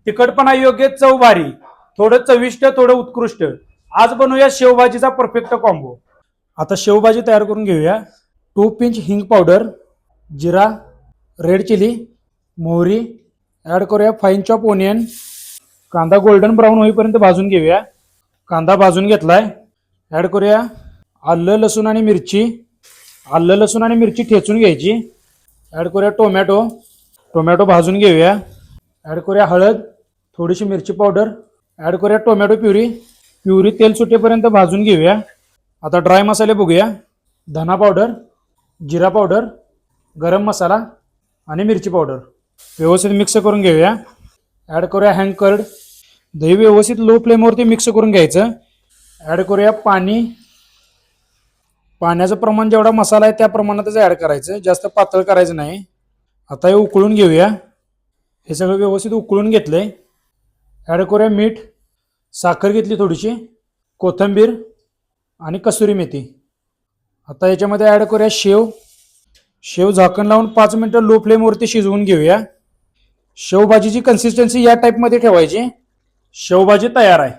तिखटपणा योग्य, चव भारी, थोडं चविष्ट, थोडं उत्कृष्ट. आज बनवूया शेवभाजीचा परफेक्ट कॉम्बो. आता शेवभाजी तयार करून घेऊया. 2 पिंच हिंग पावडर, जिरा, रेड चिली, मोहरी ॲड करूया. Fine chop onion. कांदा गोल्डन ब्राऊन होईपर्यंत भाजून घेऊया. कांदा भाजून घेतलाय. ॲड करूया आलं लसूण आणि मिरची. आलं लसूण आणि मिरची ठेचून घ्यायची. ॲड करूया टोमॅटो. टोमॅटो भाजून घेऊया. ॲड करूया हळद, थोडीशी मिरची पावडर. ॲड करूया टोमॅटो प्युरी. प्युरी तेल सुटेपर्यंत भाजून घेऊया. आता ड्राय मसाले बघूया. धना पावडर, जिरा पावडर, गरम मसाला आणि मिरची पावडर व्यवस्थित मिक्स करून घेऊया. ॲड करूया हँग कर्ड. दही व्यवस्थित लो फ्लेमवरती मिक्स करून घ्यायचं. ॲड करूया पाणी. पाण्याचं प्रमाण जेवढा मसाला आहे त्या प्रमाणातच ॲड करायचं, जास्त पातळ करायचं नाही. आता हे उकळून घेऊया. हे सगळं व्यवस्थित उकळून घेतलंय. ॲड करूया मीठ, साखर घेतली थोडीशी, कोथिंबीर आणि कसुरी मेथी. आता याच्यामध्ये ॲड करूया शेव. शेव झाकण लावून 5 मिनिटं लो फ्लेमवरती शिजवून घेऊया. शेवभाजीची कन्सिस्टन्सी या टाईपमध्ये ठेवायची. शेवभाजी तयार आहे.